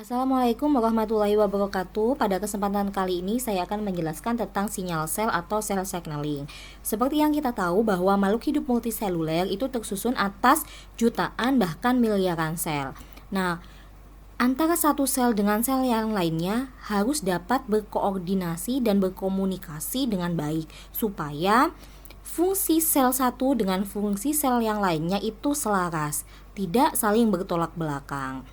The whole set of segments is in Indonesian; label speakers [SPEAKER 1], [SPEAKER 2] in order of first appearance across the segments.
[SPEAKER 1] Assalamualaikum warahmatullahi wabarakatuh. Pada kesempatan kali ini saya akan menjelaskan tentang sinyal sel atau sel signaling. Seperti yang kita tahu bahwa makhluk hidup multiseluler itu tersusun atas jutaan bahkan miliaran sel. Nah, antara satu sel dengan sel yang lainnya harus dapat berkoordinasi dan berkomunikasi dengan baik supaya fungsi sel satu dengan fungsi sel yang lainnya itu selaras, tidak saling bertolak belakang.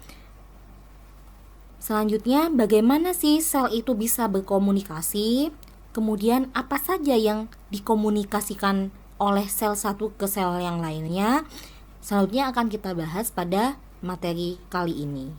[SPEAKER 1] Selanjutnya, bagaimana sih sel itu bisa berkomunikasi? Kemudian, apa saja yang dikomunikasikan oleh sel satu ke sel yang lainnya? Selanjutnya akan kita bahas pada materi kali ini.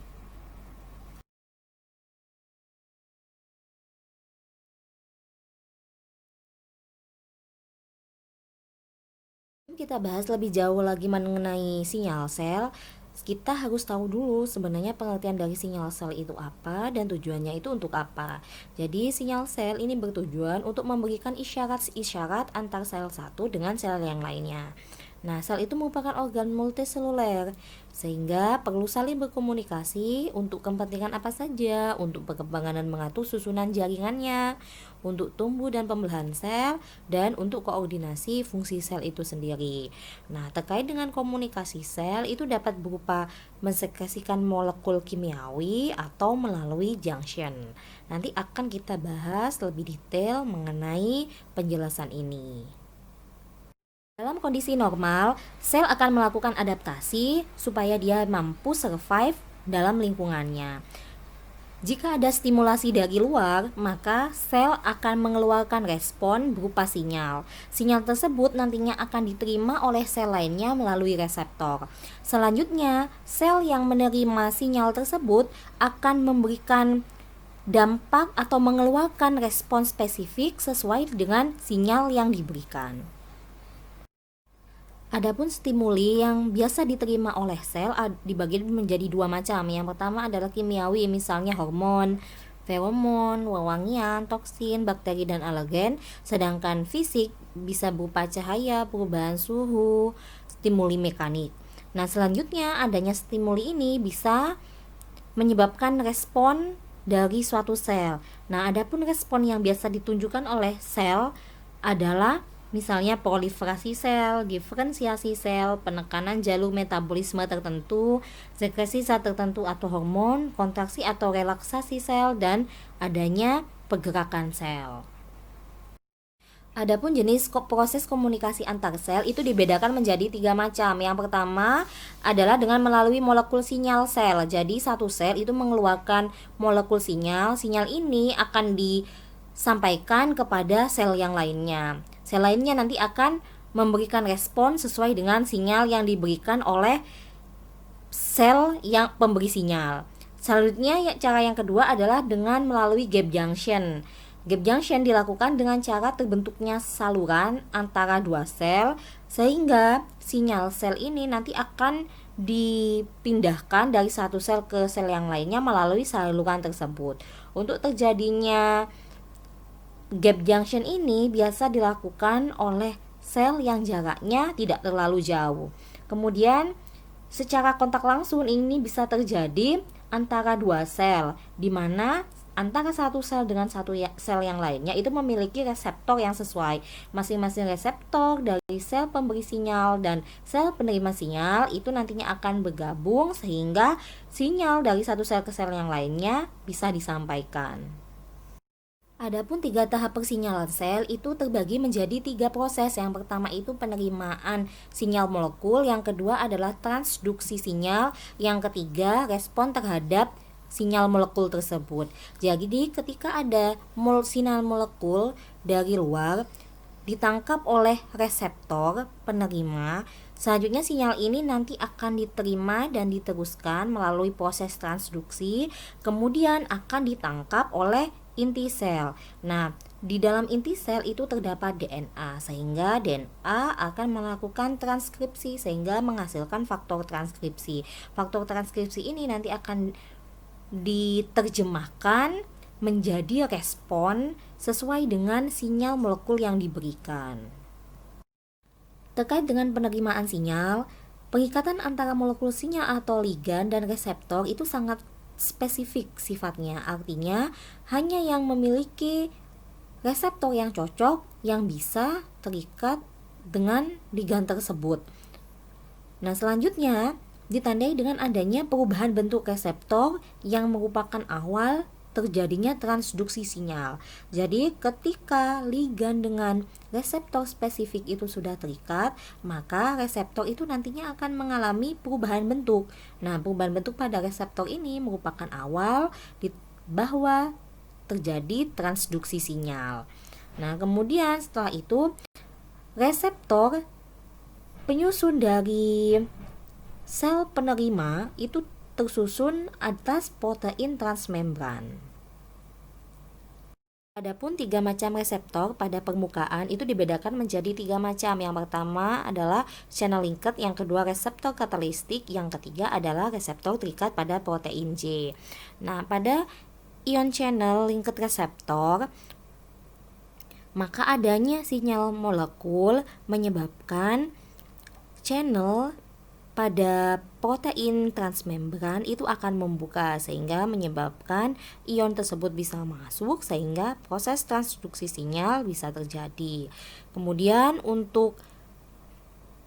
[SPEAKER 1] Kita bahas lebih jauh lagi mengenai sinyal sel. Kita harus tahu dulu sebenarnya pengertian dari sinyal sel itu apa dan tujuannya itu untuk apa. Jadi sinyal sel ini bertujuan untuk memberikan isyarat-isyarat antar sel satu dengan sel yang lainnya. Nah, sel itu merupakan organ multiseluler sehingga perlu saling berkomunikasi untuk kepentingan apa saja, untuk perkembangan dan mengatur susunan jaringannya, untuk tumbuh dan pembelahan sel, dan untuk koordinasi fungsi sel itu sendiri. Nah, terkait dengan komunikasi sel itu dapat berupa mensekresikan molekul kimiawi atau melalui junction. Nanti akan kita bahas lebih detail mengenai penjelasan ini. Dalam kondisi normal, sel akan melakukan adaptasi supaya dia mampu survive dalam lingkungannya. Jika ada stimulasi dari luar, maka sel akan mengeluarkan respon berupa sinyal. Sinyal tersebut nantinya akan diterima oleh sel lainnya melalui reseptor. Selanjutnya, sel yang menerima sinyal tersebut akan memberikan dampak atau mengeluarkan respon spesifik sesuai dengan sinyal yang diberikan. Adapun stimuli yang biasa diterima oleh sel dibagi menjadi dua macam. Yang pertama adalah kimiawi, misalnya hormon, feromon, wewangian, toksin, bakteri, dan alergen. Sedangkan fisik bisa berupa cahaya, perubahan suhu, stimuli mekanik. Nah, selanjutnya adanya stimuli ini bisa menyebabkan respon dari suatu sel. Nah, adapun respon yang biasa ditunjukkan oleh sel adalah misalnya proliferasi sel, diferensiasi sel, penekanan jalur metabolisme tertentu, sekresi zat tertentu atau hormon, kontraksi atau relaksasi sel, dan adanya pergerakan sel. Adapun jenis proses komunikasi antar sel itu dibedakan menjadi 3 macam. Yang pertama adalah dengan melalui molekul sinyal sel. Jadi satu sel itu mengeluarkan molekul sinyal. Sinyal ini akan disampaikan kepada sel yang lainnya. Sel lainnya nanti akan memberikan respon sesuai dengan sinyal yang diberikan oleh sel yang pemberi sinyal. Selanjutnya cara yang kedua adalah dengan melalui gap junction. Gap junction dilakukan dengan cara terbentuknya saluran antara dua sel sehingga sinyal sel ini nanti akan dipindahkan dari satu sel ke sel yang lainnya melalui saluran tersebut. Untuk terjadinya gap junction ini biasa dilakukan oleh sel yang jaraknya tidak terlalu jauh. Kemudian secara kontak langsung ini bisa terjadi antara dua sel, di mana antara satu sel dengan satu sel yang lainnya itu memiliki reseptor yang sesuai. Masing-masing reseptor dari sel pemberi sinyal dan sel penerima sinyal itu nantinya akan bergabung sehingga sinyal dari satu sel ke sel yang lainnya bisa disampaikan. Adapun 3 tahap persinyalan sel itu terbagi menjadi 3 proses. Yang pertama itu penerimaan sinyal molekul, yang kedua adalah transduksi sinyal, yang ketiga respon terhadap sinyal molekul tersebut. Jadi ketika ada sinyal molekul dari luar ditangkap oleh reseptor penerima, selanjutnya sinyal ini nanti akan diterima dan diteruskan melalui proses transduksi, kemudian akan ditangkap oleh inti sel. Nah, di dalam inti sel itu terdapat DNA, sehingga DNA akan melakukan transkripsi sehingga menghasilkan faktor transkripsi. Faktor transkripsi ini nanti akan diterjemahkan menjadi respon sesuai dengan sinyal molekul yang diberikan. Terkait dengan penerimaan sinyal, pengikatan antara molekul sinyal atau ligan dan reseptor itu sangat spesifik sifatnya, artinya hanya yang memiliki reseptor yang cocok yang bisa terikat dengan ligand tersebut. Nah, selanjutnya ditandai dengan adanya perubahan bentuk reseptor yang merupakan awal terjadinya transduksi sinyal. Jadi ketika ligand dengan reseptor spesifik itu sudah terikat, maka reseptor itu nantinya akan mengalami perubahan bentuk. Nah, perubahan bentuk pada reseptor ini merupakan awal bahwa terjadi transduksi sinyal. Nah, kemudian setelah itu reseptor penyusun dari sel penerima itu tersusun atas protein transmembran. Adapun 3 macam reseptor pada permukaan itu dibedakan menjadi 3 macam. Yang pertama adalah channel linked, yang kedua reseptor katalistik, yang ketiga adalah reseptor terikat pada protein J. Nah, pada ion channel linked reseptor, maka adanya sinyal molekul menyebabkan channel pada protein transmembran itu akan membuka sehingga menyebabkan ion tersebut bisa masuk sehingga proses transduksi sinyal bisa terjadi. Kemudian untuk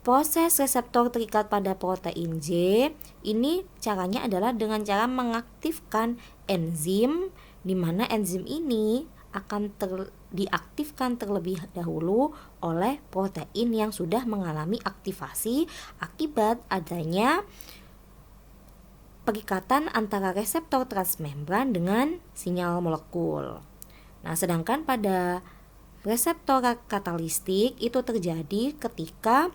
[SPEAKER 1] proses reseptor terikat pada protein J, ini caranya adalah dengan cara mengaktifkan enzim, di mana enzim ini akan diaktifkan terlebih dahulu oleh protein yang sudah mengalami aktivasi akibat adanya perikatan antara reseptor transmembran dengan sinyal molekul. Nah, sedangkan pada reseptor katalistik itu terjadi ketika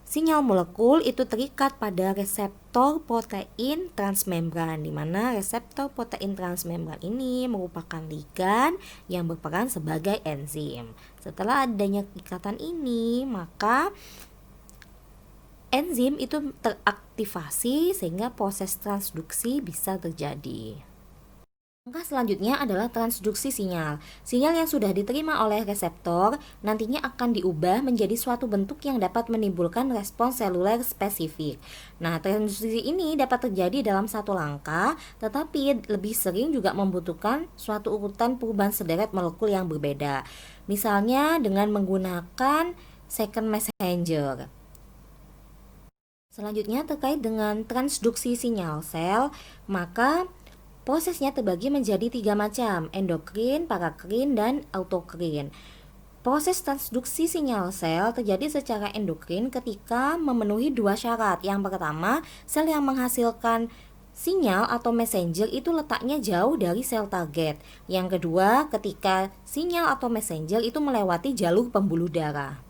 [SPEAKER 1] sinyal molekul itu terikat pada reseptor protein transmembran, di mana reseptor protein transmembran ini merupakan ligand yang berperan sebagai enzim. Setelah adanya ikatan ini, maka enzim itu teraktivasi sehingga proses transduksi bisa terjadi. Langkah selanjutnya adalah transduksi sinyal. Sinyal yang sudah diterima oleh reseptor nantinya akan diubah menjadi suatu bentuk yang dapat menimbulkan respons seluler spesifik. Nah, transduksi ini dapat terjadi dalam satu langkah, tetapi lebih sering juga membutuhkan suatu urutan perubahan sederet molekul yang berbeda. Misalnya dengan menggunakan second messenger. Selanjutnya terkait dengan transduksi sinyal sel, maka prosesnya terbagi menjadi 3 macam, endokrin, parakrin, dan autokrin. Proses transduksi sinyal sel terjadi secara endokrin ketika memenuhi 2 syarat. Yang pertama, sel yang menghasilkan sinyal atau messenger itu letaknya jauh dari sel target. Yang kedua, ketika sinyal atau messenger itu melewati jalur pembuluh darah.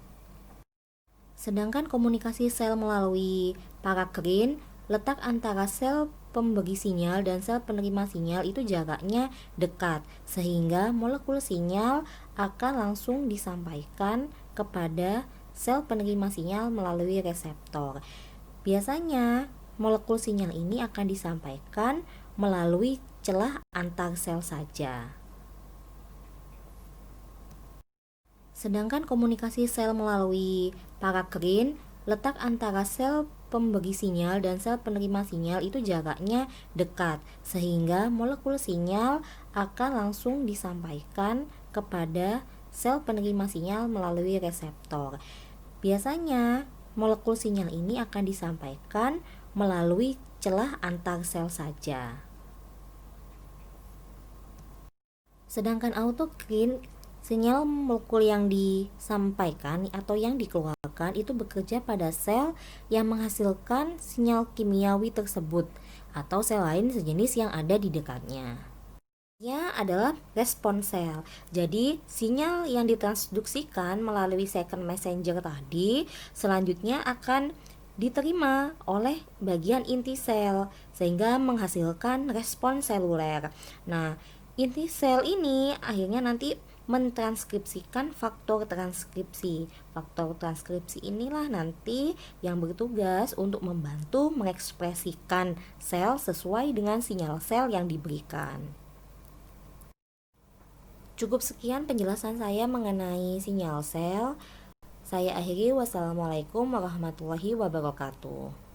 [SPEAKER 1] Sedangkan komunikasi sel melalui parakrin, letak antara sel pemberi sinyal dan sel penerima sinyal itu jaraknya dekat, sehingga molekul sinyal akan langsung disampaikan kepada sel penerima sinyal melalui reseptor. Biasanya molekul sinyal ini akan disampaikan melalui celah antar sel saja. Sedangkan komunikasi sel melalui parakrin, letak antara sel pemberi sinyal dan sel penerima sinyal itu jaraknya dekat, sehingga molekul sinyal akan langsung disampaikan kepada sel penerima sinyal melalui reseptor. Biasanya molekul sinyal ini akan disampaikan melalui celah antar sel saja. Sedangkan autokrin, sinyal molekul yang disampaikan atau yang dikeluarkan itu bekerja pada sel yang menghasilkan sinyal kimiawi tersebut atau sel lain sejenis yang ada di dekatnya. Ya, adalah respons sel. Jadi, sinyal yang ditransduksikan melalui second messenger tadi selanjutnya akan diterima oleh bagian inti sel sehingga menghasilkan respons seluler. Nah, inti sel ini akhirnya nanti mentranskripsikan faktor transkripsi. Faktor transkripsi inilah nanti yang bertugas untuk membantu mengekspresikan sel sesuai dengan sinyal sel yang diberikan. Cukup sekian penjelasan saya mengenai sinyal sel. Saya akhiri, wassalamualaikum warahmatullahi wabarakatuh.